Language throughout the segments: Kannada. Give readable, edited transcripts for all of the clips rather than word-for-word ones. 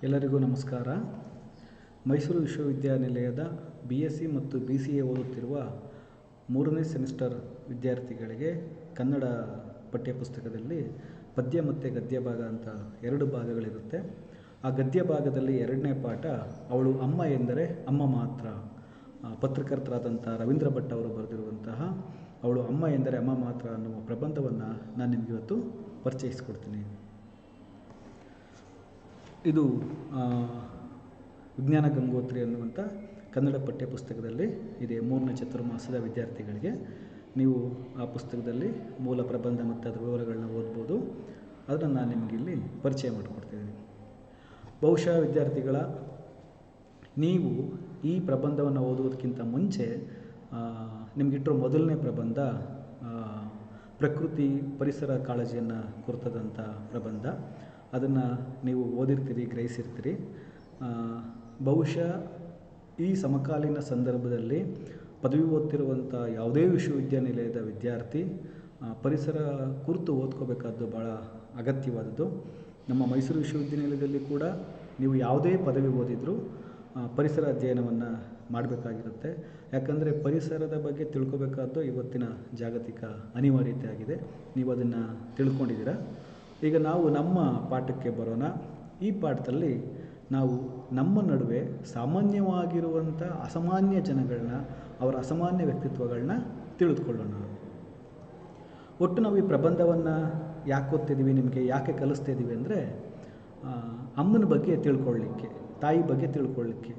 ಎಲ್ಲರಿಗೂ ನಮಸ್ಕಾರ. ಮೈಸೂರು ವಿಶ್ವವಿದ್ಯಾನಿಲಯದ BSc ಮತ್ತು BCA ಓದುತ್ತಿರುವ 3ನೇ ಸೆಮಿಸ್ಟರ್ ವಿದ್ಯಾರ್ಥಿಗಳಿಗೆ ಕನ್ನಡ ಪಠ್ಯಪುಸ್ತಕದಲ್ಲಿ ಪದ್ಯ ಮತ್ತು ಗದ್ಯ ಭಾಗ ಅಂತ 2 ಭಾಗಗಳಿರುತ್ತೆ. ಆ ಗದ್ಯ ಭಾಗದಲ್ಲಿ 2ನೇ ಪಾಠ ಅವಳು ಅಮ್ಮ ಎಂದರೆ ಅಮ್ಮ ಮಾತ್ರ, ಪತ್ರಕರ್ತರಾದಂಥ ರವೀಂದ್ರ ಭಟ್ ಅವರು ಬರೆದಿರುವಂತಹ ಅವಳು ಅಮ್ಮ ಎಂದರೆ ಅಮ್ಮ ಮಾತ್ರ ಅನ್ನುವ ಪ್ರಬಂಧವನ್ನು ನಾನು ನಿಮಗಿವತ್ತು ಪರಿಚಯಿಸಿಕೊಡ್ತೀನಿ. ಇದು ವಿಜ್ಞಾನ ಗಂಗೋತ್ರಿ ಅನ್ನುವಂಥ ಕನ್ನಡ ಪಠ್ಯಪುಸ್ತಕದಲ್ಲಿ ಇದೆ. 3ನೇ ಚತುರ್ಮಾಸದ ವಿದ್ಯಾರ್ಥಿಗಳಿಗೆ ನೀವು ಆ ಪುಸ್ತಕದಲ್ಲಿ ಮೂಲ ಪ್ರಬಂಧ ಮತ್ತು ಅದರ ವಿವರಗಳನ್ನ ಓದ್ಬೋದು. ಅದನ್ನು ನಾನು ನಿಮಗೆ ಇಲ್ಲಿ ಪರಿಚಯ ಮಾಡಿಕೊಡ್ತಿದ್ದೀನಿ. ಬಹುಶಃ ವಿದ್ಯಾರ್ಥಿಗಳ ನೀವು ಈ ಪ್ರಬಂಧವನ್ನು ಓದುವುದಕ್ಕಿಂತ ಮುಂಚೆ ನಿಮಗಿಟ್ಟಿರೋ ಮೊದಲನೇ ಪ್ರಬಂಧ ಪ್ರಕೃತಿ ಪರಿಸರ ಕಾಳಜಿಯನ್ನು ಕುರಿತಂಥ ಪ್ರಬಂಧ. ಅದನ್ನು ನೀವು ಓದಿರ್ತೀರಿ, ಗ್ರಹಿಸಿರ್ತೀರಿ. ಬಹುಶಃ ಈ ಸಮಕಾಲೀನ ಸಂದರ್ಭದಲ್ಲಿ ಪದವಿ ಓದ್ತಿರುವಂಥ ಯಾವುದೇ ವಿಶ್ವವಿದ್ಯಾನಿಲಯದ ವಿದ್ಯಾರ್ಥಿ ಪರಿಸರ ಕುರಿತು ಓದ್ಕೋಬೇಕಾದ್ದು ಭಾಳ ಅಗತ್ಯವಾದದ್ದು. ನಮ್ಮ ಮೈಸೂರು ವಿಶ್ವವಿದ್ಯಾನಿಲಯದಲ್ಲಿ ಕೂಡ ನೀವು ಯಾವುದೇ ಪದವಿ ಓದಿದರೂ ಪರಿಸರ ಅಧ್ಯಯನವನ್ನು ಮಾಡಬೇಕಾಗಿರುತ್ತೆ. ಯಾಕಂದರೆ ಪರಿಸರದ ಬಗ್ಗೆ ತಿಳ್ಕೊಬೇಕಾದ್ದು ಇವತ್ತಿನ ಜಾಗತಿಕ ಅನಿವಾರ್ಯತೆ ಆಗಿದೆ. ನೀವು ಅದನ್ನು ತಿಳ್ಕೊಂಡಿದ್ದೀರಾ. ಈಗ ನಾವು ನಮ್ಮ ಪಾಠಕ್ಕೆ ಬರೋಣ. ಈ ಪಾಠದಲ್ಲಿ ನಾವು ನಮ್ಮ ನಡುವೆ ಸಾಮಾನ್ಯವಾಗಿರುವಂಥ ಅಸಾಮಾನ್ಯ ಜನಗಳನ್ನ, ಅವರ ಅಸಾಮಾನ್ಯ ವ್ಯಕ್ತಿತ್ವಗಳನ್ನ ತಿಳಿದುಕೊಳ್ಳೋಣ. ಒಟ್ಟು ನಾವು ಈ ಪ್ರಬಂಧವನ್ನು ಯಾಕೆ ಓದ್ತಿದ್ದೀವಿ, ನಿಮಗೆ ಯಾಕೆ ಕಲಿಸ್ತಿದ್ದೀವಿ ಅಂದರೆ ಅಮ್ಮನ ಬಗ್ಗೆ ತಿಳ್ಕೊಳ್ಳಿಕ್ಕೆ, ತಾಯಿ ಬಗ್ಗೆ ತಿಳ್ಕೊಳ್ಳಿಕ್ಕೆ.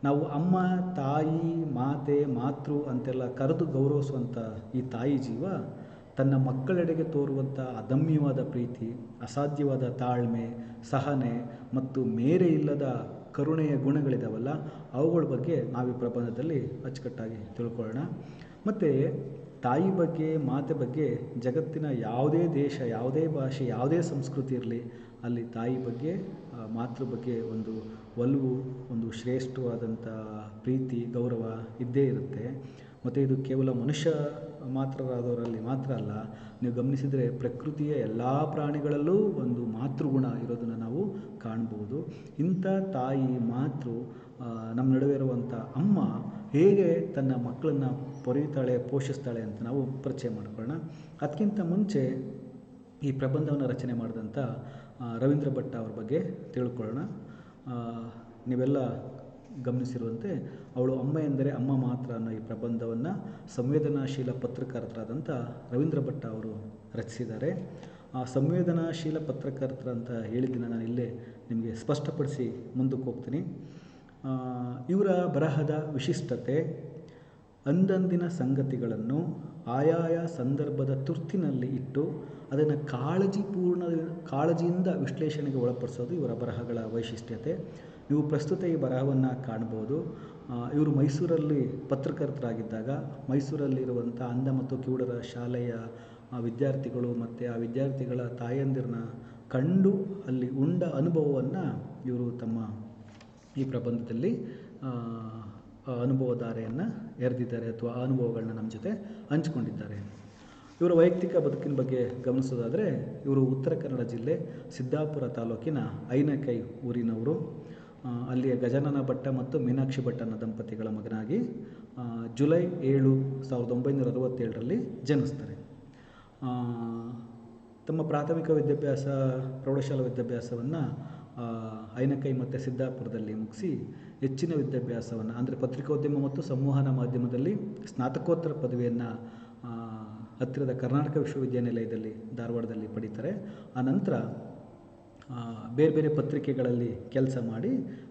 ನಾವು ಅಮ್ಮ, ತಾಯಿ, ಮಾತೆ, ಮಾತೃ ಅಂತೆಲ್ಲ ಕರೆದು ಗೌರವಿಸುವಂಥ ಈ ತಾಯಿ ಜೀವ ತನ್ನ ಮಕ್ಕಳೆಡೆಗೆ ತೋರುವಂಥ ಅದಮ್ಯವಾದ ಪ್ರೀತಿ, ಅಸಾಧ್ಯವಾದ ತಾಳ್ಮೆ, ಸಹನೆ ಮತ್ತು ಮೇರೆ ಇಲ್ಲದ ಕರುಣೆಯ ಗುಣಗಳಿದಾವಲ್ಲ, ಅವುಗಳ ಬಗ್ಗೆ ನಾವು ಈ ಪ್ರಬಂಧದಲ್ಲಿ ಅಚ್ಚುಕಟ್ಟಾಗಿ ತಿಳ್ಕೊಳ್ಳೋಣ. ಮತ್ತು ತಾಯಿ ಬಗ್ಗೆ, ಮಾತೆ ಬಗ್ಗೆ ಜಗತ್ತಿನ ಯಾವುದೇ ದೇಶ, ಯಾವುದೇ ಭಾಷೆ, ಯಾವುದೇ ಸಂಸ್ಕೃತಿ ಇರಲಿ, ಅಲ್ಲಿ ತಾಯಿ ಬಗ್ಗೆ, ಮಾತೃ ಬಗ್ಗೆ ಒಂದು ಒಲವು, ಒಂದು ಶ್ರೇಷ್ಠವಾದಂಥ ಪ್ರೀತಿ, ಗೌರವ ಇದ್ದೇ ಇರುತ್ತೆ. ಮತ್ತು ಇದು ಕೇವಲ ಮನುಷ್ಯ ಮಾತ್ರರಾದವರಲ್ಲಿ ಮಾತ್ರ ಅಲ್ಲ, ನೀವು ಗಮನಿಸಿದರೆ ಪ್ರಕೃತಿಯ ಎಲ್ಲ ಪ್ರಾಣಿಗಳಲ್ಲೂ ಒಂದು ಮಾತೃಗುಣ ಇರೋದನ್ನು ನಾವು ಕಾಣ್ಬೋದು. ಇಂಥ ತಾಯಿ, ಮಾತೃ, ನಮ್ಮ ನಡುವೆ ಇರುವಂಥ ಅಮ್ಮ ಹೇಗೆ ತನ್ನ ಮಕ್ಕಳನ್ನು ಪೊರೆಯುತ್ತಾಳೆ, ಪೋಷಿಸ್ತಾಳೆ ಅಂತ ನಾವು ಪರಿಚಯ ಮಾಡ್ಕೊಳ್ಳೋಣ. ಅದಕ್ಕಿಂತ ಮುಂಚೆ ಈ ಪ್ರಬಂಧವನ್ನು ರಚನೆ ಮಾಡಿದಂಥ ರವೀಂದ್ರ ಭಟ್ ಅವ್ರ ಬಗ್ಗೆ ತಿಳ್ಕೊಳ್ಳೋಣ. ನೀವೆಲ್ಲ ಗಮನಿಸಿರುವಂತೆ ಅವಳು ಅಮ್ಮ ಎಂದರೆ ಅಮ್ಮ ಮಾತ್ರ ಅನ್ನೋ ಈ ಪ್ರಬಂಧವನ್ನು ಸಂವೇದನಾಶೀಲ ಪತ್ರಕರ್ತರಾದಂಥ ರವೀಂದ್ರ ಭಟ್ ಅವರು ರಚಿಸಿದ್ದಾರೆ. ಆ ಸಂವೇದನಾಶೀಲ ಪತ್ರಕರ್ತರಂತ ಹೇಳಿದ್ದನ್ನು ನಾನು ಇಲ್ಲೇ ನಿಮಗೆ ಸ್ಪಷ್ಟಪಡಿಸಿ ಮುಂದಕ್ಕೆ ಹೋಗ್ತೀನಿ. ಇವರ ಬರಹದ ವಿಶಿಷ್ಟತೆ ಅಂದಂದಿನ ಸಂಗತಿಗಳನ್ನು ಆಯಾಯ ಸಂದರ್ಭದ ತುರ್ತಿನಲ್ಲಿ ಇಟ್ಟು ಅದನ್ನು ಕಾಳಜಿಯಿಂದ ವಿಶ್ಲೇಷಣೆಗೆ ಒಳಪಡಿಸೋದು ಇವರ ಬರಹಗಳ ವೈಶಿಷ್ಟ್ಯತೆ. ನೀವು ಪ್ರಸ್ತುತ ಈ ಬರಹವನ್ನು ಕಾಣ್ಬೋದು. ಇವರು ಮೈಸೂರಲ್ಲಿ ಪತ್ರಕರ್ತರಾಗಿದ್ದಾಗ ಮೈಸೂರಲ್ಲಿರುವಂಥ ಅಂಧ ಮತ್ತು ಕಿವುಡರ ಶಾಲೆಯ ವಿದ್ಯಾರ್ಥಿಗಳು ಮತ್ತು ಆ ವಿದ್ಯಾರ್ಥಿಗಳ ತಾಯಂದಿರನ್ನ ಕಂಡು ಅಲ್ಲಿ ಉಂಡ ಅನುಭವವನ್ನು ಇವರು ತಮ್ಮ ಈ ಪ್ರಬಂಧದಲ್ಲಿ ಅನುಭವಧಾರೆಯನ್ನು ಎರೆದಿದ್ದಾರೆ, ಅಥವಾ ಆ ಅನುಭವಗಳನ್ನ ನಮ್ಮ ಜೊತೆ ಹಂಚಿಕೊಂಡಿದ್ದಾರೆ. ಇವರ ವೈಯಕ್ತಿಕ ಬದುಕಿನ ಬಗ್ಗೆ ಗಮನಿಸೋದಾದರೆ ಇವರು ಉತ್ತರ ಕನ್ನಡ ಜಿಲ್ಲೆ ಸಿದ್ದಾಪುರ ತಾಲೂಕಿನ ಐನಕೈ ಊರಿನವರು. ಅಲ್ಲಿಯ ಗಜಾನನ ಭಟ್ಟ ಮತ್ತು ಮೀನಾಕ್ಷಿ ಭಟ್ ಅನ್ನೋ ದಂಪತಿಗಳ ಮಗನಾಗಿ ಜುಲೈ 7, 1967ರಲ್ಲಿ ಜನಿಸ್ತಾರೆ. ತಮ್ಮ ಪ್ರಾಥಮಿಕ ವಿದ್ಯಾಭ್ಯಾಸ, ಪ್ರೌಢಶಾಲಾ ವಿದ್ಯಾಭ್ಯಾಸವನ್ನು ಐನಕೈ ಮತ್ತು ಸಿದ್ದಾಪುರದಲ್ಲಿ ಮುಗಿಸಿ ಹೆಚ್ಚಿನ ವಿದ್ಯಾಭ್ಯಾಸವನ್ನು ಅಂದರೆ ಪತ್ರಿಕೋದ್ಯಮ ಮತ್ತು ಸಂವಹನ ಮಾಧ್ಯಮದಲ್ಲಿ ಸ್ನಾತಕೋತ್ತರ ಪದವಿಯನ್ನು ಹತ್ತಿರದ ಕರ್ನಾಟಕ ವಿಶ್ವವಿದ್ಯಾನಿಲಯದಲ್ಲಿ ಧಾರವಾಡದಲ್ಲಿ ಪಡೀತಾರೆ. ಆ ನಂತರ ಬೇರೆ ಬೇರೆ ಪತ್ರಿಕೆಗಳಲ್ಲಿ ಕೆಲಸ ಮಾಡಿ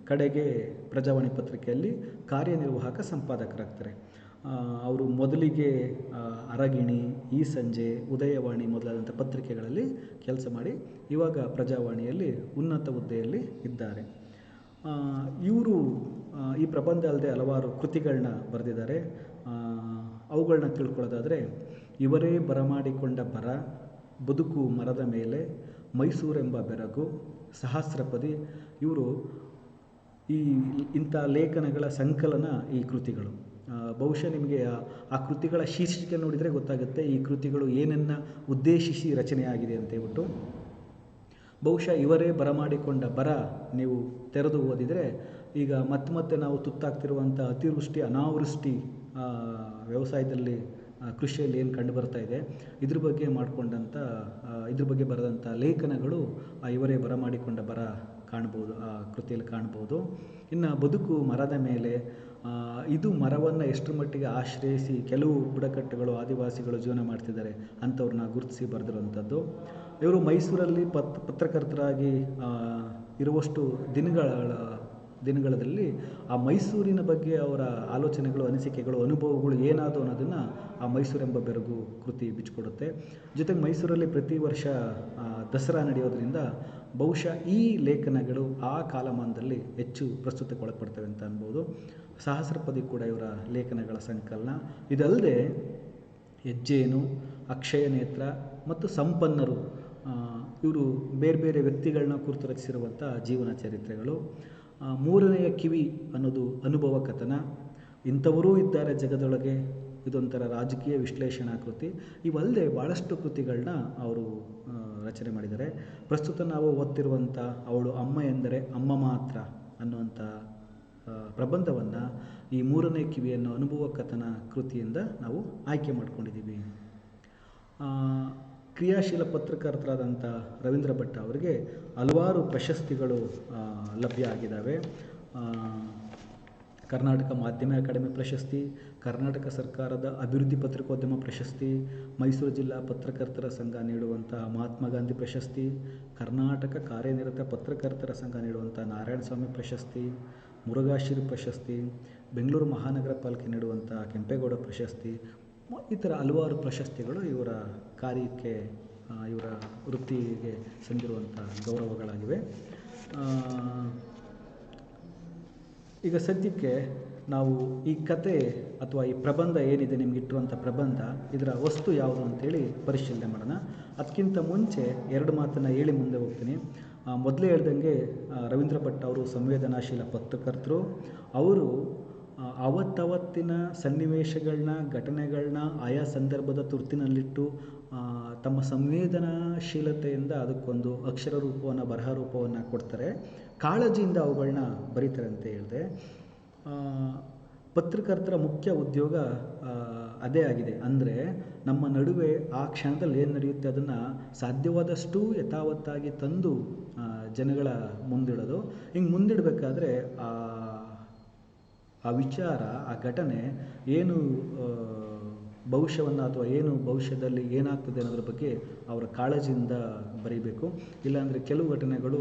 ಕಡೆಗೆ ಪ್ರಜಾವಾಣಿ ಪತ್ರಿಕೆಯಲ್ಲಿ ಕಾರ್ಯನಿರ್ವಾಹಕ ಸಂಪಾದಕರಾಗ್ತಾರೆ. ಅವರು ಮೊದಲಿಗೆ ಅರಗಿಣಿ, ಈ ಸಂಜೆ, ಉದಯವಾಣಿ ಮೊದಲಾದಂಥ ಪತ್ರಿಕೆಗಳಲ್ಲಿ ಕೆಲಸ ಮಾಡಿ ಇವಾಗ ಪ್ರಜಾವಾಣಿಯಲ್ಲಿ ಉನ್ನತ ಹುದ್ದೆಯಲ್ಲಿ ಇದ್ದಾರೆ. ಇವರು ಈ ಪ್ರಬಂಧ ಅಲ್ಲದೆ ಹಲವಾರು ಕೃತಿಗಳನ್ನ ಬರೆದಿದ್ದಾರೆ. ಅವುಗಳನ್ನ ತಿಳ್ಕೊಳ್ಳೋದಾದರೆ ಇವರೇ ಬರಮಾಡಿಕೊಂಡ ಬರ, ಬದುಕು ಮರದ ಮೇಲೆ, ಮೈಸೂರೆಂಬ ಬೆರಗು, ಸಹಸ್ರಪದಿ, ಇವರು ಇಂಥ ಲೇಖನಗಳ ಸಂಕಲನ ಈ ಕೃತಿಗಳು. ಬಹುಶಃ ನಿಮಗೆ ಆ ಕೃತಿಗಳ ಶೀರ್ಷಿಕೆ ನೋಡಿದರೆ ಗೊತ್ತಾಗುತ್ತೆ ಈ ಕೃತಿಗಳು ಏನನ್ನು ಉದ್ದೇಶಿಸಿ ರಚನೆಯಾಗಿದೆ ಅಂತ ಹೇಳ್ಬಿಟ್ಟು. ಬಹುಶಃ ಇವರೇ ಬರಮಾಡಿಕೊಂಡ ಬರ ನೀವು ತೆರೆದು ಓದಿದರೆ ಈಗ ಮತ್ತೆ ನಾವು ತುತ್ತಾಗ್ತಿರುವಂಥ ಅತಿವೃಷ್ಟಿ ಅನಾವೃಷ್ಟಿ ವ್ಯವಸಾಯದಲ್ಲಿ ಕೃಷಿಯಲ್ಲಿ ಏನು ಕಂಡು ಬರ್ತಾ ಇದೆ ಇದ್ರ ಬಗ್ಗೆ ಮಾಡಿಕೊಂಡಂಥ ಇದ್ರ ಬಗ್ಗೆ ಬರೆದಂಥ ಲೇಖನಗಳು ಇವರೇ ಬರಮಾಡಿಕೊಂಡ ಬರ ಕಾಣ್ಬೋದು, ಆ ಕೃತಿಯಲ್ಲಿ ಕಾಣ್ಬೋದು. ಇನ್ನು ಬದುಕು ಮರದ ಮೇಲೆ, ಇದು ಮರವನ್ನು ಎಷ್ಟರ ಮಟ್ಟಿಗೆ ಆಶ್ರಯಿಸಿ ಕೆಲವು ಬುಡಕಟ್ಟುಗಳು ಆದಿವಾಸಿಗಳು ಜೀವನ ಮಾಡ್ತಿದ್ದಾರೆ ಅಂಥವ್ರನ್ನ ಗುರುತಿಸಿ ಬರೆದಿರುವಂಥದ್ದು. ಇವರು ಮೈಸೂರಲ್ಲಿ ಪತ್ರಕರ್ತರಾಗಿ ಇರುವಷ್ಟು ದಿನಗಳಲ್ಲಿ ಆ ಮೈಸೂರಿನ ಬಗ್ಗೆ ಅವರ ಆಲೋಚನೆಗಳು, ಅನಿಸಿಕೆಗಳು, ಅನುಭವಗಳು ಏನಾದವು ಅನ್ನೋದನ್ನು ಆ ಮೈಸೂರೆಂಬ ಬೆರಗು ಕೃತಿ ಬಿಚ್ಚಿಕೊಡುತ್ತೆ. ಜೊತೆಗೆ ಮೈಸೂರಲ್ಲಿ ಪ್ರತಿ ವರ್ಷ ದಸರಾ ನಡೆಯೋದ್ರಿಂದ ಬಹುಶಃ ಈ ಲೇಖನಗಳು ಆ ಕಾಲಮಾನದಲ್ಲಿ ಹೆಚ್ಚು ಪ್ರಸ್ತುತಕ್ಕೊಳಪಡ್ತವೆ ಅಂತ ಅನ್ಬೋದು. ಸಹಸ್ರಪದಿ ಕೂಡ ಇವರ ಲೇಖನಗಳ ಸಂಕಲನ. ಇದಲ್ಲದೆ ಹೆಜ್ಜೇನು, ಅಕ್ಷಯ ನೇತ್ರ ಮತ್ತು ಸಂಪನ್ನರು ಇವರು ಬೇರೆ ಬೇರೆ ವ್ಯಕ್ತಿಗಳನ್ನ ಕುರಿತು ರಚಿಸಿರುವಂಥ ಜೀವನ ಚರಿತ್ರೆಗಳು. ಮೂರನೆಯ ಕಿವಿ ಅನ್ನೋದು ಅನುಭವ ಕಥನ. ಇಂಥವರೂ ಇದ್ದಾರೆ ಜಗದೊಳಗೆ, ಇದೊಂಥರ ರಾಜಕೀಯ ವಿಶ್ಲೇಷಣಾ ಕೃತಿ. ಇವಲ್ಲದೆ ಭಾಳಷ್ಟು ಕೃತಿಗಳನ್ನ ಅವರು ರಚನೆ ಮಾಡಿದ್ದಾರೆ. ಪ್ರಸ್ತುತ ನಾವು ಓದ್ತಿರುವಂಥ ಅವಳು ಅಮ್ಮ ಎಂದರೆ ಅಮ್ಮ ಮಾತ್ರ ಅನ್ನುವಂಥ ಪ್ರಬಂಧವನ್ನು ಈ ಮೂರನೇ ಕಿವಿಯನ್ನು ಅನುಭವ ಕಥನ ಕೃತಿಯಿಂದ ನಾವು ಆಯ್ಕೆ ಮಾಡ್ಕೊಂಡಿದ್ದೀವಿ. ಕ್ರಿಯಾಶೀಲ ಪತ್ರಕರ್ತರಾದಂಥ ರವೀಂದ್ರ ಭಟ್ ಅವರಿಗೆ ಹಲವಾರು ಪ್ರಶಸ್ತಿಗಳು ಲಭ್ಯ ಆಗಿದ್ದಾವೆ. ಕರ್ನಾಟಕ ಮಾಧ್ಯಮ ಅಕಾಡೆಮಿ ಪ್ರಶಸ್ತಿ, ಕರ್ನಾಟಕ ಸರ್ಕಾರದ ಅಭಿವೃದ್ಧಿ ಪತ್ರಿಕೋದ್ಯಮ ಪ್ರಶಸ್ತಿ, ಮೈಸೂರು ಜಿಲ್ಲಾ ಪತ್ರಕರ್ತರ ಸಂಘ ನೀಡುವಂಥ ಮಹಾತ್ಮ ಗಾಂಧಿ ಪ್ರಶಸ್ತಿ, ಕರ್ನಾಟಕ ಕಾರ್ಯನಿರತ ಪತ್ರಕರ್ತರ ಸಂಘ ನೀಡುವಂಥ ನಾರಾಯಣಸ್ವಾಮಿ ಪ್ರಶಸ್ತಿ, ಮುರುಘಾಶಿರಿ ಪ್ರಶಸ್ತಿ, ಬೆಂಗಳೂರು ಮಹಾನಗರ ಪಾಲಿಕೆ ನೀಡುವಂಥ ಕೆಂಪೇಗೌಡ ಪ್ರಶಸ್ತಿ, ಈ ಥರ ಹಲವಾರು ಪ್ರಶಸ್ತಿಗಳು ಇವರ ಕಾರ್ಯಕ್ಕೆ, ಇವರ ವೃತ್ತಿಗೆ ಸಂದಿರುವಂಥ ಗೌರವಗಳಾಗಿವೆ. ಈಗ ಸದ್ಯಕ್ಕೆ ನಾವು ಈ ಕತೆ ಅಥವಾ ಈ ಪ್ರಬಂಧ ಏನಿದೆ ನಿಮ್ಗೆ ಇಟ್ಟಿರುವಂಥ ಪ್ರಬಂಧ, ಇದರ ವಸ್ತು ಯಾವುದು ಅಂತೇಳಿ ಪರಿಶೀಲನೆ ಮಾಡೋಣ. ಅದಕ್ಕಿಂತ ಮುಂಚೆ ಎರಡು ಮಾತನ್ನು ಹೇಳಿ ಮುಂದೆ ಹೋಗ್ತೀನಿ. ಮೊದಲೇ ಹೇಳ್ದಂಗೆ ರವೀಂದ್ರ ಭಟ್ ಅವರು ಸಂವೇದನಾಶೀಲ ಪತ್ರಕರ್ತರು. ಅವರು ಅವತ್ತವತ್ತಿನ ಸನ್ನಿವೇಶಗಳನ್ನ, ಘಟನೆಗಳನ್ನ ಆಯಾ ಸಂದರ್ಭದ ತುರ್ತಿನಲ್ಲಿಟ್ಟು ತಮ್ಮ ಸಂವೇದನಾಶೀಲತೆಯಿಂದ ಅದಕ್ಕೊಂದು ಅಕ್ಷರ ರೂಪವನ್ನು, ಬರಹ ರೂಪವನ್ನು ಕೊಡ್ತಾರೆ. ಕಾಳಜಿಯಿಂದ ಅವುಗಳನ್ನ ಬರೀತಾರೆ ಅಂತ ಹೇಳಿದೆ. ಪತ್ರಕರ್ತರ ಮುಖ್ಯ ಉದ್ಯೋಗ ಅದೇ ಆಗಿದೆ. ಅಂದರೆ ನಮ್ಮ ನಡುವೆ ಆ ಕ್ಷಣದಲ್ಲಿ ಏನು ನಡೆಯುತ್ತೆ ಅದನ್ನು ಸಾಧ್ಯವಾದಷ್ಟು ಯಥಾವತ್ತಾಗಿ ತಂದು ಜನಗಳ ಮುಂದಿಡೋದು. ಹಿಂಗೆ ಮುಂದಿಡಬೇಕಾದ್ರೆ ಆ ವಿಚಾರ, ಆ ಘಟನೆ ಏನು ಭವಿಷ್ಯವನ್ನು ಅಥವಾ ಏನು ಭವಿಷ್ಯದಲ್ಲಿ ಏನಾಗ್ತದೆ ಅನ್ನೋದ್ರ ಬಗ್ಗೆ ಅವರ ಕಾಳಜಿಯಿಂದ ಬರೀಬೇಕು. ಇಲ್ಲಾಂದರೆ ಕೆಲವು ಘಟನೆಗಳು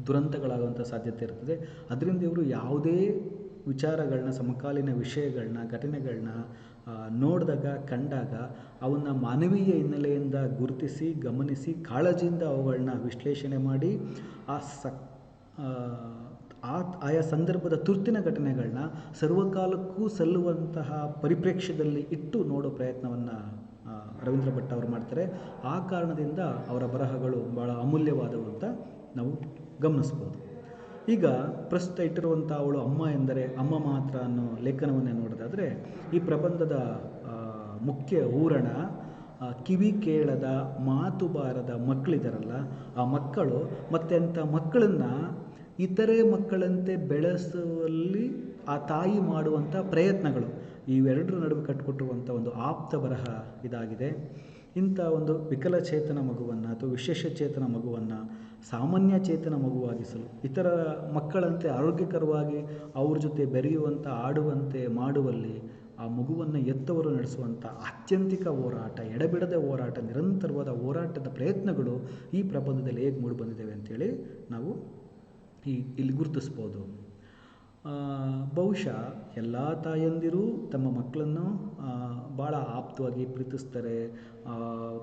ದುರಂತಗಳಾಗುವಂಥ ಸಾಧ್ಯತೆ ಇರ್ತದೆ. ಅದರಿಂದ ಇವರು ಯಾವುದೇ ವಿಚಾರಗಳನ್ನ, ಸಮಕಾಲೀನ ವಿಷಯಗಳನ್ನ, ಘಟನೆಗಳನ್ನ ನೋಡಿದಾಗ, ಕಂಡಾಗ ಅವನ್ನ ಮಾನವೀಯ ಹಿನ್ನೆಲೆಯಿಂದ ಗುರುತಿಸಿ, ಗಮನಿಸಿ, ಕಾಳಜಿಯಿಂದ ಅವುಗಳನ್ನ ವಿಶ್ಲೇಷಣೆ ಮಾಡಿ ಆಯಾ ಸಂದರ್ಭದ ತುರ್ತಿನ ಘಟನೆಗಳನ್ನ ಸರ್ವಕಾಲಕ್ಕೂ ಸಲ್ಲುವಂತಹ ಪರಿಪ್ರೇಕ್ಷ್ಯದಲ್ಲಿ ಇಟ್ಟು ನೋಡೋ ಪ್ರಯತ್ನವನ್ನು ರವೀಂದ್ರ ಭಟ್ ಅವರು ಮಾಡ್ತಾರೆ. ಆ ಕಾರಣದಿಂದ ಅವರ ಬರಹಗಳು ಭಾಳ ಅಮೂಲ್ಯವಾದವು ಅಂತ ನಾವು ಗಮನಿಸ್ಬೋದು. ಈಗ ಪ್ರಸ್ತುತ ಇಟ್ಟಿರುವಂಥ ಅವಳು ಅಮ್ಮ ಎಂದರೆ ಅಮ್ಮ ಮಾತ್ರ ಅನ್ನೋ ಲೇಖನವನ್ನೇ ನೋಡೋದಾದರೆ, ಈ ಪ್ರಬಂಧದ ಮುಖ್ಯ ಹೂರಣ ಕಿವಿ ಕೇಳದ, ಮಾತು ಬಾರದ ಮಕ್ಕಳಿದಾರಲ್ಲ, ಆ ಮಕ್ಕಳು ಮತ್ತು ಅಂಥ ಮಕ್ಕಳನ್ನು ಇತರೆ ಮಕ್ಕಳಂತೆ ಬೆಳೆಸುವಲ್ಲಿ ಆ ತಾಯಿ ಮಾಡುವಂಥ ಪ್ರಯತ್ನಗಳು, ಇವೆರಡರ ನಡುವೆ ಕಟ್ಟಿಕೊಟ್ಟಿರುವಂಥ ಒಂದು ಆಪ್ತ ಬರಹ ಇದಾಗಿದೆ. ಇಂಥ ಒಂದು ವಿಕಲಚೇತನ ಮಗುವನ್ನು ಅಥವಾ ವಿಶೇಷ ಚೇತನ ಮಗುವನ್ನು ಸಾಮಾನ್ಯ ಚೇತನ ಮಗುವಾಗಿಸಲು, ಇತರ ಮಕ್ಕಳಂತೆ ಆರೋಗ್ಯಕರವಾಗಿ ಅವ್ರ ಜೊತೆ ಬೆರೆಯುವಂಥ, ಆಡುವಂತೆ ಮಾಡುವಲ್ಲಿ ಆ ಮಗುವನ್ನು ಎತ್ತವರು ನಡೆಸುವಂಥ ಆತ್ಯಂತಿಕ ಹೋರಾಟ, ಎಡಬಿಡದ ಹೋರಾಟ, ನಿರಂತರವಾದ ಹೋರಾಟದ ಪ್ರಯತ್ನಗಳು ಈ ಪ್ರಬಂಧದಲ್ಲಿ ಹೇಗೆ ಮೂಡಿಬಂದಿದ್ದೇವೆ ಅಂತೇಳಿ ನಾವು ಇಲ್ಲಿ ಗುರುತಿಸ್ಬೋದು. ಬಹುಶಃ ಎಲ್ಲ ತಾಯಂದಿರೂ ತಮ್ಮ ಮಕ್ಕಳನ್ನು ಭಾಳ ಆಪ್ತವಾಗಿ ಪ್ರೀತಿಸ್ತಾರೆ,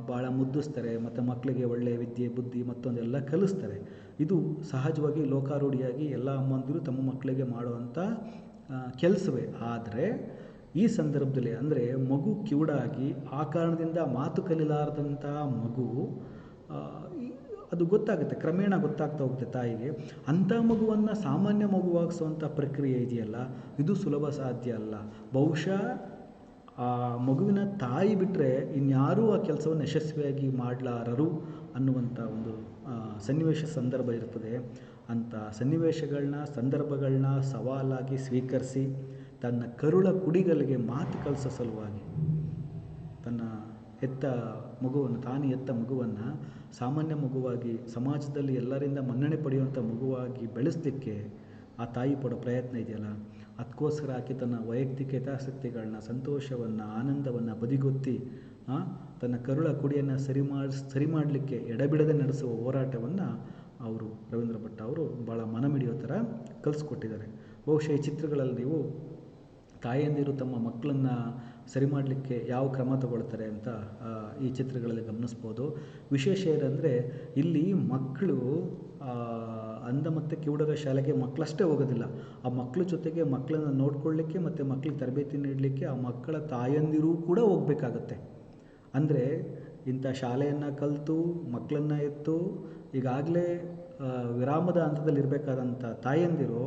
ಭಾಳ ಮುದ್ದಿಸ್ತಾರೆ, ಮತ್ತು ಮಕ್ಕಳಿಗೆ ಒಳ್ಳೆಯ ವಿದ್ಯೆ, ಬುದ್ಧಿ ಮತ್ತೊಂದೆಲ್ಲ ಕಲಿಸ್ತಾರೆ. ಇದು ಸಹಜವಾಗಿ ಲೋಕಾರೂಢಿಯಾಗಿ ಎಲ್ಲ ಅಮ್ಮಂದಿರು ತಮ್ಮ ಮಕ್ಕಳಿಗೆ ಮಾಡುವಂಥ ಕೆಲಸವೇ. ಆದರೆ ಈ ಸಂದರ್ಭದಲ್ಲಿ ಅಂದರೆ ಮಗು ಕಿವುಡಾಗಿ ಆ ಕಾರಣದಿಂದ ಮಾತು ಕಲಿಲಾರದಂಥ ಮಗು, ಅದು ಗೊತ್ತಾಗುತ್ತೆ, ಕ್ರಮೇಣ ಗೊತ್ತಾಗ್ತಾ ಹೋಗುತ್ತೆ ತಾಯಿಗೆ. ಅಂಥ ಮಗುವನ್ನು ಸಾಮಾನ್ಯ ಮಗುವಾಗಿಸುವಂಥ ಪ್ರಕ್ರಿಯೆ ಇದೆಯಲ್ಲ, ಇದು ಸುಲಭ ಸಾಧ್ಯ ಅಲ್ಲ. ಬಹುಶಃ ಆ ಮಗುವಿನ ತಾಯಿ ಬಿಟ್ಟರೆ ಇನ್ಯಾರೂ ಆ ಕೆಲಸವನ್ನು ಯಶಸ್ವಿಯಾಗಿ ಮಾಡಲಾರರು ಅನ್ನುವಂಥ ಒಂದು ಸನ್ನಿವೇಶ ಸಂದರ್ಭ ಇರ್ತದೆ. ಅಂಥ ಸನ್ನಿವೇಶಗಳನ್ನ ಸಂದರ್ಭಗಳನ್ನ ಸವಾಲಾಗಿ ಸ್ವೀಕರಿಸಿ ತನ್ನ ಕರುಳ ಕುಡಿಗಳಿಗೆ ಮಾತು ಕಲಿಸೋ ಸಲುವಾಗಿ ತನ್ನ ಹೆತ್ತ ಮಗುವನ್ನು ತಾನು ಹೆತ್ತ ಮಗುವನ್ನು ಸಾಮಾನ್ಯ ಮಗುವಾಗಿ ಸಮಾಜದಲ್ಲಿ ಎಲ್ಲರಿಂದ ಮನ್ನಣೆ ಪಡೆಯುವಂಥ ಮಗುವಾಗಿ ಬೆಳೆಸಲಿಕ್ಕೆ ಆ ತಾಯಿ ಪಡೋ ಪ್ರಯತ್ನ ಇದೆಯಲ್ಲ, ಅದಕ್ಕೋಸ್ಕರ ಆಕೆ ತನ್ನ ವೈಯಕ್ತಿಕ ಹಿತಾಸಕ್ತಿಗಳನ್ನ, ಸಂತೋಷವನ್ನು, ಆನಂದವನ್ನು ಬದಿಗೊತ್ತಿ ತನ್ನ ಕರುಳ ಕುಡಿಯನ್ನು ಸರಿ ಮಾಡಲಿಕ್ಕೆ ಎಡೆಬಿಡದೆ ನಡೆಸುವ ಹೋರಾಟವನ್ನು ಅವರು ರವೀಂದ್ರ ಭಟ್ ಅವರು ಭಾಳ ಮನಮಿಡಿಯೋ ಥರ ಕಲಿಸ್ಕೊಟ್ಟಿದ್ದಾರೆ. ಬಹುಶಃ ಈ ಚಿತ್ರಗಳಲ್ಲಿ ನೀವು ತಾಯಂದಿರು ತಮ್ಮ ಮಕ್ಕಳನ್ನು ಸರಿ ಮಾಡಲಿಕ್ಕೆ ಯಾವ ಕ್ರಮ ತಗೊಳ್ತಾರೆ ಅಂತ ಈ ಚಿತ್ರಗಳಲ್ಲಿ ಗಮನಿಸ್ಬೋದು. ವಿಶೇಷ ಏನಂದರೆ ಇಲ್ಲಿ ಮಕ್ಕಳು ಅಂಧ ಮತ್ತು ಕಿವುಡರ ಶಾಲೆಗೆ ಮಕ್ಕಳಷ್ಟೇ ಹೋಗೋದಿಲ್ಲ, ಆ ಮಕ್ಕಳ ಜೊತೆಗೆ ಮಕ್ಕಳನ್ನು ನೋಡ್ಕೊಳ್ಳಿಕ್ಕೆ ಮತ್ತು ಮಕ್ಕಳಿಗೆ ತರಬೇತಿ ನೀಡಲಿಕ್ಕೆ ಆ ಮಕ್ಕಳ ತಾಯಂದಿರೂ ಕೂಡ ಹೋಗಬೇಕಾಗತ್ತೆ. ಅಂದರೆ ಇಂಥ ಶಾಲೆಯನ್ನು ಕಲಿತು ಮಕ್ಕಳನ್ನು ಎತ್ತು ಈಗಾಗಲೇ ವಿರಾಮದ ಹಂತದಲ್ಲಿರಬೇಕಾದಂಥ ತಾಯಂದಿರು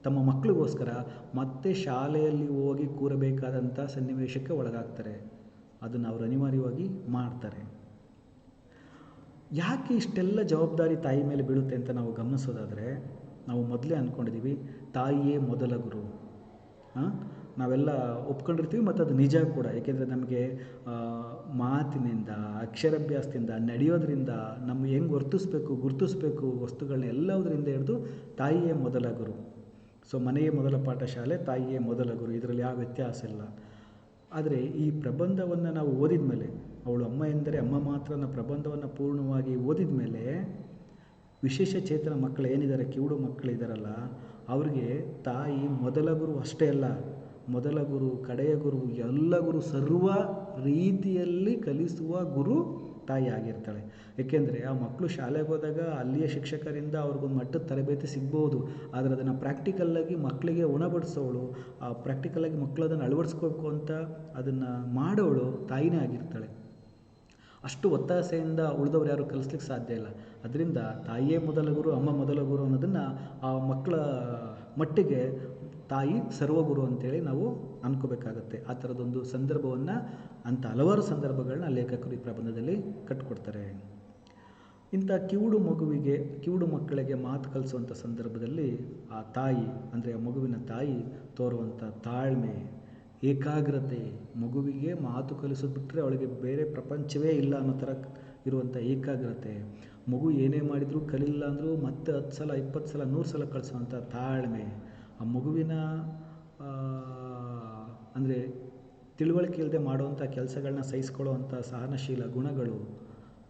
ತಮ್ಮ ಮಕ್ಕಳಿಗೋಸ್ಕರ ಮತ್ತೆ ಶಾಲೆಯಲ್ಲಿ ಹೋಗಿ ಕೂರಬೇಕಾದಂಥ ಸನ್ನಿವೇಶಕ್ಕೆ ಒಳಗಾಗ್ತಾರೆ. ಅದನ್ನು ಅವರು ಅನಿವಾರ್ಯವಾಗಿ ಮಾಡ್ತಾರೆ. ಯಾಕೆ ಇಷ್ಟೆಲ್ಲ ಜವಾಬ್ದಾರಿ ತಾಯಿ ಮೇಲೆ ಬೀಳುತ್ತೆ ಅಂತ ನಾವು ಗಮನಿಸೋದಾದರೆ, ನಾವು ಮೊದಲೇ ಅಂದ್ಕೊಂಡಿದ್ದೀವಿ ತಾಯಿಯೇ ಮೊದಲ ಗುರು. ನಾವೆಲ್ಲ ಒಪ್ಕೊಂಡಿರ್ತೀವಿ ಮತ್ತು ಅದು ನಿಜ ಕೂಡ. ಏಕೆಂದರೆ ನಮಗೆ ಮಾತಿನಿಂದ, ಅಕ್ಷರಾಭ್ಯಾಸದಿಂದ, ನಡೆಯೋದ್ರಿಂದ, ನಮ್ಗೆ ಹೆಂಗೆ ಗುರುತಿಸ್ಬೇಕು ವಸ್ತುಗಳನ್ನ ಎಲ್ಲದರಿಂದ ಹಿಡಿದು ತಾಯಿಯೇ ಮೊದಲ ಗುರು. ಸೊ ಮನೆಯೇ ಮೊದಲ ಪಾಠಶಾಲೆ, ತಾಯಿಯೇ ಮೊದಲ ಗುರು, ಇದರಲ್ಲಿ ಯಾವ ವ್ಯತ್ಯಾಸ ಇಲ್ಲ. ಆದರೆ ಈ ಪ್ರಬಂಧವನ್ನು ನಾವು ಓದಿದ ಮೇಲೆ, ಅವಳು ಅಮ್ಮ ಎಂದರೆ ಅಮ್ಮ ಮಾತ್ರ ಅನ್ನೋ ಪ್ರಬಂಧವನ್ನು ಪೂರ್ಣವಾಗಿ ಓದಿದ ಮೇಲೆ ವಿಶೇಷ ಚೇತನ ಮಕ್ಕಳು ಏನಿದ್ದಾರೆ, ಕಿವುಡು ಮಕ್ಕಳಿದ್ದಾರಲ್ಲ, ಅವ್ರಿಗೆ ತಾಯಿ ಮೊದಲ ಗುರು ಅಷ್ಟೇ ಅಲ್ಲ, ಮೊದಲ ಗುರು, ಕಡೆಯ ಗುರು, ಎಲ್ಲ ಗುರು, ಸರ್ವ ರೀತಿಯಲ್ಲಿ ಕಲಿಸುವ ಗುರು ತಾಯಿ ಆಗಿರ್ತಾಳೆ. ಏಕೆಂದರೆ ಆ ಮಕ್ಕಳು ಶಾಲೆಗೆ ಹೋದಾಗ ಅಲ್ಲಿಯ ಶಿಕ್ಷಕರಿಂದ ಅವ್ರಿಗೊಂದು ಮಟ್ಟದ ತರಬೇತಿ ಸಿಗ್ಬೋದು, ಆದರೆ ಅದನ್ನು ಪ್ರಾಕ್ಟಿಕಲ್ಲಾಗಿ ಮಕ್ಕಳಿಗೆ ಉಣಬಡಿಸೋಳು, ಆ ಪ್ರಾಕ್ಟಿಕಲಾಗಿ ಮಕ್ಕಳು ಅದನ್ನು ಅಳವಡಿಸ್ಕೋಬೇಕು ಅಂತ ಅದನ್ನು ಮಾಡೋಳು ತಾಯಿನೇ ಆಗಿರ್ತಾಳೆ. ಅಷ್ಟು ಒತ್ತಾಸೆಯಿಂದ ಉಳಿದವ್ರು ಯಾರು ಕಲಿಸ್ಲಿಕ್ಕೆ ಸಾಧ್ಯ ಇಲ್ಲ. ಅದರಿಂದ ತಾಯಿಯೇ ಮೊದಲ ಗುರು, ಅಮ್ಮ ಮೊದಲ ಗುರು ಅನ್ನೋದನ್ನು ಆ ಮಕ್ಕಳ ಮಟ್ಟಿಗೆ ತಾಯಿ ಸರ್ವಗುರು ಅಂತೇಳಿ ನಾವು ಅನ್ಕೋಬೇಕಾಗತ್ತೆ. ಆ ಥರದೊಂದು ಸಂದರ್ಭವನ್ನು, ಅಂಥ ಹಲವಾರು ಸಂದರ್ಭಗಳನ್ನ ಲೇಖಕರು ಈ ಪ್ರಬಂಧದಲ್ಲಿ ಕಟ್ಟಿಕೊಡ್ತಾರೆ. ಇಂಥ ಕಿವುಡು ಮಕ್ಕಳಿಗೆ ಮಾತು ಕಲಿಸುವಂಥ ಸಂದರ್ಭದಲ್ಲಿ ಆ ತಾಯಿ, ಅಂದರೆ ಆ ಮಗುವಿನ ತಾಯಿ ತೋರುವಂಥ ತಾಳ್ಮೆ, ಏಕಾಗ್ರತೆ, ಮಗುವಿಗೆ ಮಾತು ಕಲಿಸೋದು ಬಿಟ್ಟರೆ ಅವಳಿಗೆ ಬೇರೆ ಪ್ರಪಂಚವೇ ಇಲ್ಲ ಅನ್ನೋ ಥರ ಇರುವಂಥ ಏಕಾಗ್ರತೆ, ಮಗು ಏನೇ ಮಾಡಿದರೂ ಕಲಿಲ್ಲ ಅಂದರೂ ಮತ್ತೆ 10 ಸಲ 20 ಸಲ 100 ಸಲ ಕಳಿಸುವಂಥ ತಾಳ್ಮೆ, ಆ ಮಗುವಿನ ಅಂದರೆ ತಿಳುವಳಿಕೆ ಇಲ್ಲದೆ ಮಾಡುವಂಥ ಕೆಲಸಗಳನ್ನ ಸಹಿಸ್ಕೊಳ್ಳುವಂಥ ಸಹನಶೀಲ ಗುಣಗಳು,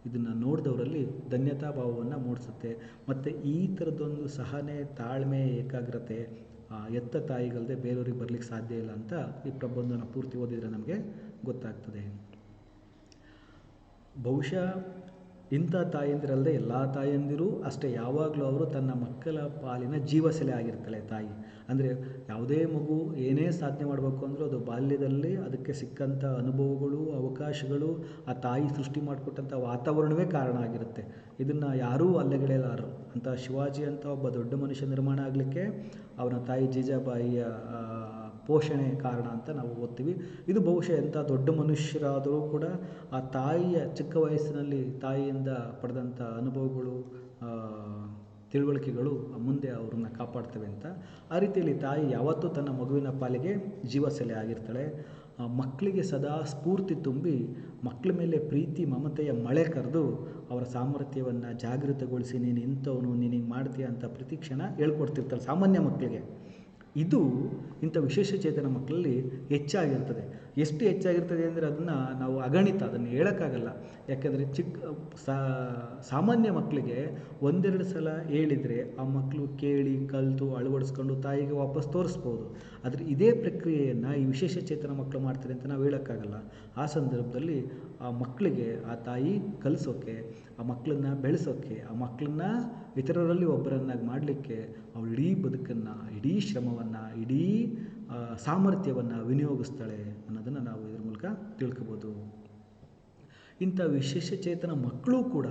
ಇದನ್ನು ನೋಡಿದವರಲ್ಲಿ ಧನ್ಯತಾ ಭಾವವನ್ನು ಮೂಡಿಸುತ್ತೆ. ಮತ್ತು ಈ ಥರದ್ದೊಂದು ಸಹನೆ, ತಾಳ್ಮೆ, ಏಕಾಗ್ರತೆ ಎತ್ತ ತಾಯಿಗಲ್ಲದೆ ಬೇರೆಯವ್ರಿಗೆ ಬರಲಿಕ್ಕೆ ಸಾಧ್ಯ ಇಲ್ಲ ಅಂತ ಈ ಪ್ರಬಂಧನ ಪೂರ್ತಿ ಓದಿದರೆ ನಮಗೆ ಗೊತ್ತಾಗ್ತದೆ. ಬಹುಶಃ ಇಂಥ ತಾಯಂದಿರಲ್ಲದೆ ಎಲ್ಲ ತಾಯಂದಿರು ಅಷ್ಟೇ, ಯಾವಾಗಲೂ ಅವರು ತನ್ನ ಮಕ್ಕಳ ಪಾಲಿನ ಜೀವಸೆಲೆ ಆಗಿರ್ತಾಳೆ ತಾಯಿ. ಅಂದರೆ ಯಾವುದೇ ಮಗು ಏನೇ ಸಾಧನೆ ಮಾಡಬೇಕು ಅಂದರೂ ಅದು ಬಾಲ್ಯದಲ್ಲಿ ಅದಕ್ಕೆ ಸಿಕ್ಕಂಥ ಅನುಭವಗಳು, ಅವಕಾಶಗಳು, ಆ ತಾಯಿ ಸೃಷ್ಟಿ ಮಾಡಿಕೊಟ್ಟಂಥ ವಾತಾವರಣವೇ ಕಾರಣ ಆಗಿರುತ್ತೆ. ಇದನ್ನು ಯಾರೂ ಅಲ್ಲೆಗೆಳೆಯಲಾರರು. ಅಂತ ಶಿವಾಜಿ ಅಂತ ಒಬ್ಬ ದೊಡ್ಡ ಮನುಷ್ಯ ನಿರ್ಮಾಣ ಆಗಲಿಕ್ಕೆ ಅವನ ತಾಯಿ ಜೀಜಾಬಾಯಿಯ ಪೋಷಣೆ ಕಾರಣ ಅಂತ ನಾವು ಓದ್ತೀವಿ. ಇದು ಬಹುಶಃ ಎಂಥ ದೊಡ್ಡ ಮನುಷ್ಯರಾದರೂ ಕೂಡ ಆ ತಾಯಿಯ ಚಿಕ್ಕ ವಯಸ್ಸಿನಲ್ಲಿ ತಾಯಿಯಿಂದ ಪಡೆದಂಥ ಅನುಭವಗಳು, ತಿಳುವಳಿಕೆಗಳು ಮುಂದೆ ಅವ್ರನ್ನ ಕಾಪಾಡ್ತವೆ ಅಂತ. ಆ ರೀತಿಯಲ್ಲಿ ತಾಯಿ ಯಾವತ್ತೂ ತನ್ನ ಮಗುವಿನ ಪಾಲಿಗೆ ಜೀವಸೆಲೆ ಆಗಿರ್ತಾಳೆ. ಮಕ್ಕಳಿಗೆ ಸದಾ ಸ್ಫೂರ್ತಿ ತುಂಬಿ ಮಕ್ಕಳ ಮೇಲೆ ಪ್ರೀತಿ ಮಮತೆಯ ಮಳೆ ಕರೆದು ಅವರ ಸಾಮರ್ಥ್ಯವನ್ನು ಜಾಗೃತಗೊಳಿಸಿ, ನೀನು ಇಂಥವನು, ನೀನು ಹಿಂಗೆ ಮಾಡ್ತೀಯ ಅಂತ ಪ್ರತಿಕ್ಷಣ ಹೇಳ್ಕೊಡ್ತಿರ್ತಾಳೆ ಸಾಮಾನ್ಯ ಮಕ್ಕಳಿಗೆ. ಇದು ಇಂಥ ವಿಶೇಷ ಚೇತನ ಮಕ್ಕಳಲ್ಲಿ ಹೆಚ್ಚಾಗಿರ್ತದೆ. ಎಷ್ಟು ಹೆಚ್ಚಾಗಿರ್ತದೆ ಅಂದರೆ ಅದನ್ನು ನಾವು ಅಗಣಿತ, ಅದನ್ನು ಹೇಳೋಕ್ಕಾಗಲ್ಲ. ಯಾಕೆಂದರೆ ಸಾಮಾನ್ಯ ಮಕ್ಕಳಿಗೆ 1-2 ಸಲ ಹೇಳಿದರೆ ಆ ಮಕ್ಕಳು ಕೇಳಿ ಕಲಿತು ಅಳವಡಿಸ್ಕೊಂಡು ತಾಯಿಗೆ ವಾಪಸ್ ತೋರಿಸ್ಬೋದು. ಆದರೆ ಇದೇ ಪ್ರಕ್ರಿಯೆಯನ್ನು ಈ ವಿಶೇಷ ಚೇತನ ಮಕ್ಕಳು ಮಾಡ್ತಾರೆ ಅಂತ ನಾವು ಹೇಳೋಕ್ಕಾಗಲ್ಲ. ಆ ಸಂದರ್ಭದಲ್ಲಿ ಆ ಮಕ್ಕಳಿಗೆ ಆ ತಾಯಿ ಕಲಿಸೋಕ್ಕೆ, ಆ ಮಕ್ಕಳನ್ನ ಬೆಳೆಸೋಕ್ಕೆ, ಆ ಮಕ್ಕಳನ್ನ ಇತರರಲ್ಲಿ ಒಬ್ಬರನ್ನಾಗಿ ಮಾಡಲಿಕ್ಕೆ ಅವಳು ಇಡೀ ಬದುಕನ್ನು, ಇಡೀ ಶ್ರಮವನ್ನು, ಇಡೀ ಸಾಮರ್ಥ್ಯವನ್ನು ವಿನಿಯೋಗಿಸ್ತಾಳೆ ಅನ್ನೋದನ್ನು ನಾವು ಇದ್ರ ಮೂಲಕ ತಿಳ್ಕೊಬೋದು. ಇಂಥ ವಿಶೇಷ ಚೇತನ ಮಕ್ಕಳು ಕೂಡ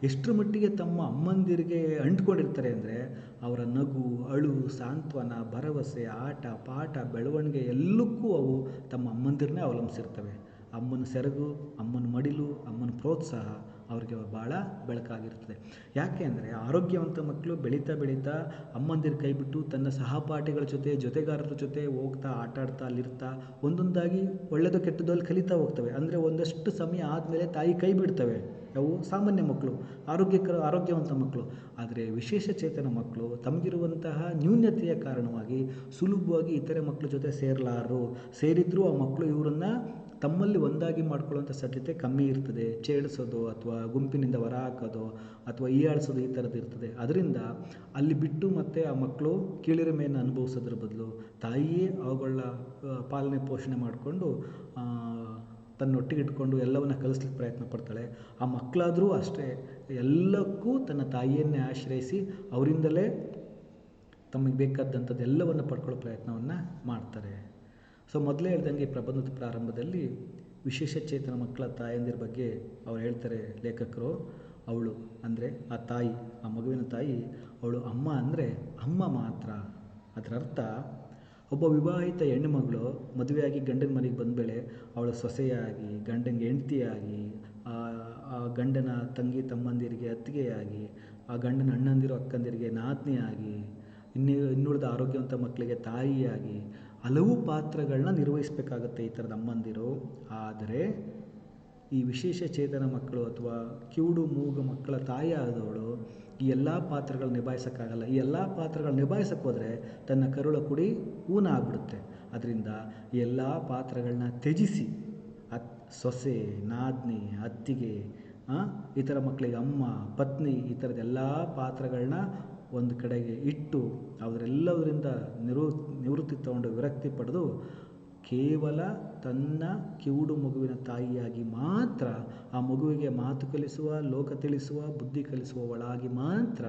ಎಷ್ಟರ ಮಟ್ಟಿಗೆ ತಮ್ಮ ಅಮ್ಮಂದಿರಿಗೆ ಅಂಟ್ಕೊಂಡಿರ್ತಾರೆ ಅಂದರೆ ಅವರ ನಗು, ಅಳು, ಸಾಂತ್ವನ, ಭರವಸೆ, ಆಟ, ಪಾಠ, ಬೆಳವಣಿಗೆ ಎಲ್ಲಕ್ಕೂ ಅವು ತಮ್ಮ ಅಮ್ಮಂದಿರನ್ನೇ ಅವಲಂಬಿಸಿರ್ತವೆ. ಅಮ್ಮನ ಸೆರಗು, ಅಮ್ಮನ ಮಡಿಲು, ಅಮ್ಮನ ಪ್ರೋತ್ಸಾಹ, ಅವ್ರಿಗೆ ಭಾಳ ಬೆಳಕಾಗಿರ್ತದೆ. ಯಾಕೆ ಅಂದರೆ ಆರೋಗ್ಯವಂತ ಮಕ್ಕಳು ಬೆಳೀತಾ ಬೆಳೀತಾ ಅಮ್ಮಂದಿರ ಕೈ ಬಿಟ್ಟು ತನ್ನ ಸಹಪಾಠಿಗಳ ಜೊತೆಗಾರರ ಜೊತೆ ಹೋಗ್ತಾ ಆಟ ಆಡ್ತಾ ಅಲ್ಲಿರ್ತಾ ಒಂದೊಂದಾಗಿ ಒಳ್ಳೆಯದು ಕೆಟ್ಟದ್ದು ಅಲ್ಲಿ ಕಲಿತಾ ಹೋಗ್ತವೆ. ಅಂದರೆ ಒಂದಷ್ಟು ಸಮಯ ಆದಮೇಲೆ ತಾಯಿ ಕೈ ಬಿಡ್ತವೆ. ಅವು ಸಾಮಾನ್ಯ ಮಕ್ಕಳು, ಆರೋಗ್ಯವಂತ ಮಕ್ಕಳು. ಆದರೆ ವಿಶೇಷ ಚೇತನ ಮಕ್ಕಳು ತಮಗಿರುವಂತಹ ನ್ಯೂನ್ಯತೆಯ ಕಾರಣವಾಗಿ ಸುಲಭವಾಗಿ ಇತರೆ ಮಕ್ಕಳ ಜೊತೆ ಸೇರಿದ್ರೂ ಆ ಮಕ್ಕಳು ಇವರನ್ನು ತಮ್ಮಲ್ಲಿ ಒಂದಾಗಿ ಮಾಡ್ಕೊಳ್ಳುವಂಥ ಸಾಧ್ಯತೆ ಕಮ್ಮಿ ಇರ್ತದೆ. ಛೇಡಿಸೋದು ಅಥವಾ ಗುಂಪಿನಿಂದ ಹೊರ ಹಾಕೋದು ಅಥವಾ ಹೀಯಾಳಿಸೋದು ಈ ಥರದ್ದು ಇರ್ತದೆ. ಅದರಿಂದ ಅಲ್ಲಿ ಬಿಟ್ಟು ಮತ್ತೆ ಆ ಮಕ್ಕಳು ಕೀಳಿರಿಮೆಯನ್ನು ಅನುಭವಿಸೋದ್ರ ಬದಲು ತಾಯಿಯೇ ಅವುಗಳ ಪಾಲನೆ ಪೋಷಣೆ ಮಾಡಿಕೊಂಡು ತನ್ನೊಟ್ಟಿಗೆ ಇಟ್ಕೊಂಡು ಎಲ್ಲವನ್ನು ಕಲಿಸ್ಲಿಕ್ಕೆ ಪ್ರಯತ್ನ ಪಡ್ತಾಳೆ. ಆ ಮಕ್ಕಳಾದರೂ ಅಷ್ಟೇ ಎಲ್ಲಕ್ಕೂ ತನ್ನ ತಾಯಿಯನ್ನೇ ಆಶ್ರಯಿಸಿ ಅವರಿಂದಲೇ ತಮಗೆ ಬೇಕಾದಂಥದ್ದು ಎಲ್ಲವನ್ನು ಪಡ್ಕೊಳ್ಳೋ ಪ್ರಯತ್ನವನ್ನು ಮಾಡ್ತಾರೆ. ಸೊ ಮೊದಲೇ ಹೇಳ್ದಂಗೆ ಈ ಪ್ರಬಂಧದ ಪ್ರಾರಂಭದಲ್ಲಿ ವಿಶೇಷ ಚೇತನ ಮಕ್ಕಳ ತಾಯಂದಿರ ಬಗ್ಗೆ ಅವ್ರು ಹೇಳ್ತಾರೆ ಲೇಖಕರು. ಅವಳು ಅಂದರೆ ಆ ತಾಯಿ, ಆ ಮಗುವಿನ ತಾಯಿ, ಅವಳು ಅಮ್ಮ ಅಂದರೆ ಅಮ್ಮ ಮಾತ್ರ. ಅದರ ಅರ್ಥ ಒಬ್ಬ ವಿವಾಹಿತ ಹೆಣ್ಣುಮಗಳು ಮದುವೆಯಾಗಿ ಗಂಡನ ಮನೆಗೆ ಬಂದಮೇಲೆ ಅವಳ ಸೊಸೆಯಾಗಿ, ಗಂಡನಿಗೆ ಹೆಂಡತಿಯಾಗಿ, ಆ ಗಂಡನ ತಂಗಿ ತಮ್ಮಂದಿರಿಗೆ ಅತ್ತಿಗೆಯಾಗಿ, ಆ ಗಂಡನ ಅಣ್ಣಂದಿರು ಅಕ್ಕಂದಿರಿಗೆ ನಾದ್ನಿಯಾಗಿ, ಇನ್ನುಳಿದ ಆರೋಗ್ಯವಂತ ಮಕ್ಕಳಿಗೆ ತಾಯಿಯಾಗಿ ಹಲವು ಪಾತ್ರಗಳನ್ನ ನಿರ್ವಹಿಸಬೇಕಾಗತ್ತೆ ಈ ಥರದ ಅಮ್ಮಂದಿರು. ಆದರೆ ಈ ವಿಶೇಷ ಚೇತನ ಮಕ್ಕಳು ಅಥವಾ ಕಿವುಡು ಮೂಗು ಮಕ್ಕಳ ತಾಯಿ ಆದವಳು ಈ ಎಲ್ಲ ಪಾತ್ರಗಳನ್ನ ನಿಭಾಯಿಸೋಕ್ಕಾಗಲ್ಲ. ಈ ಎಲ್ಲ ಪಾತ್ರಗಳು ನಿಭಾಯಿಸೋಕೆ ಹೋದರೆ ತನ್ನ ಕರುಳ ಕುಡಿ ಊನ ಆಗ್ಬಿಡುತ್ತೆ. ಅದರಿಂದ ಈ ಎಲ್ಲ ಪಾತ್ರಗಳನ್ನ ತ್ಯಜಿಸಿ ಸೊಸೆ, ನಾದ್ನಿ, ಅತ್ತಿಗೆ, ಈ ಥರ ಮಕ್ಕಳಿಗೆ ಅಮ್ಮ, ಪತ್ನಿ, ಈ ಥರದ ಎಲ್ಲ ಪಾತ್ರಗಳನ್ನ ಒಂದು ಕಡೆಗೆ ಇಟ್ಟು ಅವರೆಲ್ಲದರಿಂದ ನಿವೃತ್ತಿ ತಗೊಂಡು ವಿರಕ್ತಿ ಪಡೆದು ಕೇವಲ ತನ್ನ ಕಿವುಡು ಮಗುವಿನ ತಾಯಿಯಾಗಿ ಮಾತ್ರ ಆ ಮಗುವಿಗೆ ಮಾತು ಕಲಿಸುವ, ಲೋಕ ತಿಳಿಸುವ, ಬುದ್ಧಿ ಕಲಿಸುವವಳಾಗಿ ಮಾತ್ರ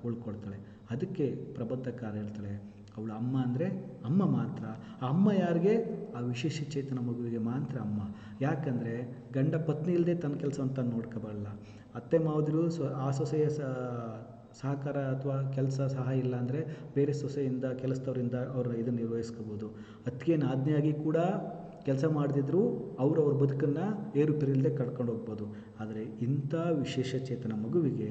ಉಳ್ಕೊಳ್ತಾಳೆ. ಅದಕ್ಕೆ ಪ್ರಬಂಧಕಾರ ಹೇಳ್ತಾಳೆ ಅವಳು ಅಮ್ಮ ಅಂದರೆ ಅಮ್ಮ ಮಾತ್ರ. ಆ ಅಮ್ಮ ಯಾರಿಗೆ? ಆ ವಿಶೇಷ ಚೇತನ ಮಗುವಿಗೆ ಮಾತ್ರ ಅಮ್ಮ. ಯಾಕಂದರೆ ಗಂಡ ಪತ್ನಿ ಇಲ್ಲದೆ ತನ್ನ ಕೆಲಸವನ್ನು ತಾನು ನೋಡ್ಕೋಬಲ್ಲ. ಅತ್ತೆ ಮಾವದಿರು ಆ ಸೊಸೆಯ ಸಹಕಾರ ಅಥವಾ ಕೆಲಸ ಸಹಾಯ ಇಲ್ಲ ಅಂದರೆ ಬೇರೆ ಸೊಸೆಯಿಂದ ಕೆಲಸದವರಿಂದ ಅವ್ರ ಇದನ್ನು ನಿರ್ವಹಿಸ್ಕೋಬೋದು. ಅತ್ತಿಗೆ ನಾದ್ನಿಯಾಗಿ ಕೂಡ ಕೆಲಸ ಮಾಡದಿದ್ದರೂ ಅವ್ರ ಬದುಕನ್ನು ಏರುಪೇರಿಲ್ಲದೆ ಕಳ್ಕೊಂಡು ಹೋಗ್ಬೋದು. ಆದರೆ ಇಂಥ ವಿಶೇಷ ಚೇತನ ಮಗುವಿಗೆ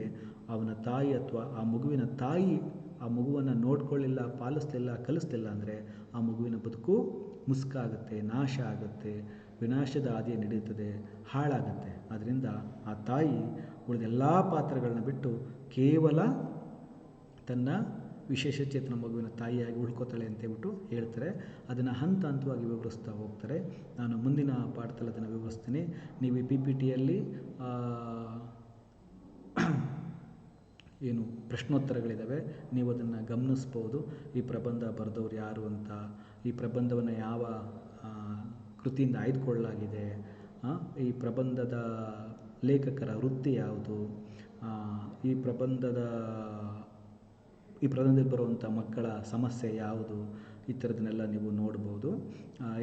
ಅವನ ತಾಯಿ ಅಥವಾ ಆ ಮಗುವಿನ ತಾಯಿ ಆ ಮಗುವನ್ನು ನೋಡ್ಕೊಳ್ಳಿಲ್ಲ, ಪಾಲಿಸಲಿಲ್ಲ, ಕಲಿಸ್ಲಿಲ್ಲ ಅಂದರೆ ಆ ಮಗುವಿನ ಬದುಕು ಮುಸ್ಕಾಗುತ್ತೆ, ನಾಶ ಆಗುತ್ತೆ, ವಿನಾಶದ ಹಾದಿಯ ನಡೀತದೆ, ಹಾಳಾಗುತ್ತೆ. ಆದ್ದರಿಂದ ಆ ತಾಯಿ ಉಳಿದೆಲ್ಲ ಪಾತ್ರಗಳನ್ನ ಬಿಟ್ಟು ಕೇವಲ ತನ್ನ ವಿಶೇಷ ಚೇತನ ಮಗುವಿನ ತಾಯಿಯಾಗಿ ಉಳ್ಕೋತಾಳೆ ಅಂತೇಳ್ಬಿಟ್ಟು ಹೇಳ್ತಾರೆ. ಅದನ್ನು ಹಂತ ಹಂತವಾಗಿ ವಿವರಿಸ್ತಾ ಹೋಗ್ತಾರೆ. ನಾನು ಮುಂದಿನ ಪಾಠದಲ್ಲಿ ಅದನ್ನು ವಿವರಿಸ್ತೀನಿ. ನೀವು ಈ PPTಯಲ್ಲಿ ಏನು ಪ್ರಶ್ನೋತ್ತರಗಳಿದ್ದಾವೆ, ನೀವು ಅದನ್ನು ಗಮನಿಸ್ಬೋದು. ಈ ಪ್ರಬಂಧ ಬರೆದವ್ರು ಯಾರು ಅಂತ, ಈ ಪ್ರಬಂಧವನ್ನು ಯಾವ ಕೃತಿಯಿಂದ ಆಯ್ದುಕೊಳ್ಳಲಾಗಿದೆ, ಈ ಪ್ರಬಂಧದ ಲೇಖಕರ ವೃತ್ತಿ ಯಾವುದು, ಈ ಪ್ರಬಂಧದಲ್ಲಿ ಬರುವಂಥ ಮಕ್ಕಳ ಸಮಸ್ಯೆ ಯಾವುದು, ಈ ಥರದನ್ನೆಲ್ಲ ನೀವು ನೋಡ್ಬೋದು.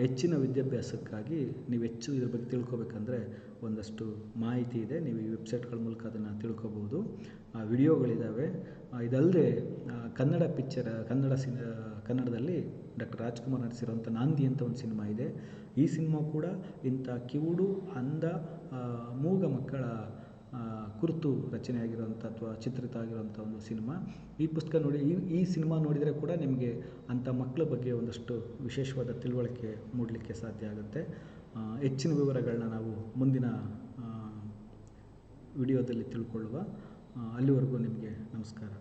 ಹೆಚ್ಚಿನ ವಿದ್ಯಾಭ್ಯಾಸಕ್ಕಾಗಿ ನೀವು ಹೆಚ್ಚು ಇದ್ರ ಬಗ್ಗೆ ತಿಳ್ಕೊಬೇಕಂದ್ರೆ ಒಂದಷ್ಟು ಮಾಹಿತಿ ಇದೆ, ನೀವು ಈ ವೆಬ್ಸೈಟ್ಗಳ ಮೂಲಕ ಅದನ್ನು ತಿಳ್ಕೊಬೋದು. ವಿಡಿಯೋಗಳಿದ್ದಾವೆ. ಇದಲ್ಲದೆ ಕನ್ನಡದಲ್ಲಿ ಡಾಕ್ಟರ್ ರಾಜ್ಕುಮಾರ್ ನಟಿಸಿರುವಂಥ ನಾಂದಿ ಅಂತ ಒಂದು ಸಿನಿಮಾ ಇದೆ. ಈ ಸಿನಿಮಾ ಕೂಡ ಇಂಥ ಕಿವುಡು, ಅಂಧ, ಮೂಗ ಮಕ್ಕಳ ಕುರಿತು ರಚನೆಯಾಗಿರುವಂಥ ಅಥವಾ ಚಿತ್ರಿತ ಆಗಿರುವಂಥ ಒಂದು ಸಿನಿಮಾ. ಈ ಪುಸ್ತಕ ನೋಡಿ, ಈ ಸಿನಿಮಾ ನೋಡಿದರೆ ಕೂಡ ನಿಮಗೆ ಅಂಥ ಮಕ್ಕಳ ಬಗ್ಗೆ ಒಂದಷ್ಟು ವಿಶೇಷವಾದ ತಿಳುವಳಿಕೆ ಮೂಡಲಿಕ್ಕೆ ಸಾಧ್ಯ ಆಗುತ್ತೆ. ಹೆಚ್ಚಿನ ವಿವರಗಳನ್ನ ನಾವು ಮುಂದಿನ ವಿಡಿಯೋದಲ್ಲಿ ತಿಳ್ಕೊಳ್ಳುವ. ಅಲ್ಲಿವರೆಗೂ ನಿಮಗೆ ನಮಸ್ಕಾರ.